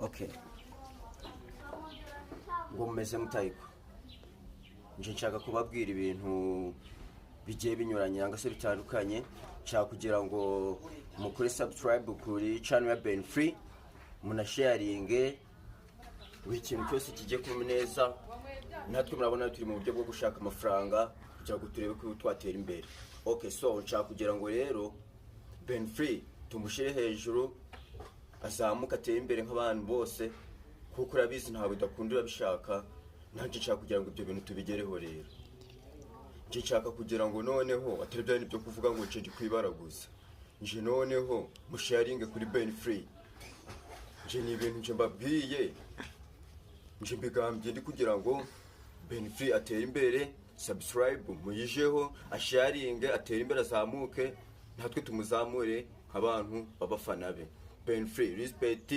Okay. Ngo mumeze mutayiko. Nje nshaka kubabwira ibintu bigiye binyuranye cyangwa se bitandukanye, nshaka kugira ngo mukore subscribe kuri channel ya Ben Free, munasharinge buri kintu cyose kijye ku neza. Natwe murabona turi mu buryo bwo gushaka amafaranga kugira ngo turebe ko twatera imbere. Okay, so nshaka kugira ngo rero Ben Free tumushire hejuru, azamuka ateye imbere nk'abantu bose, kuko urabizi ntabwo udakundira bishaka. Nanje nshaka kugira ngo ibyo bintu tubigereho rero. Nje nshaka kugira ngo noneho atari bya nibyo kuvuga ngo nje kwibaraguza. Nje noneho musharinge kuri Ben Free. Nje ni ibintu nje mbabwiye, nje mbigambye ndi kugira ngo Ben Free atere imbere. Subscribe muyijeho, asharinge atere imbere, azamuke, natwe tumuzamure nk'abantu babafana be. Ben Free, respect.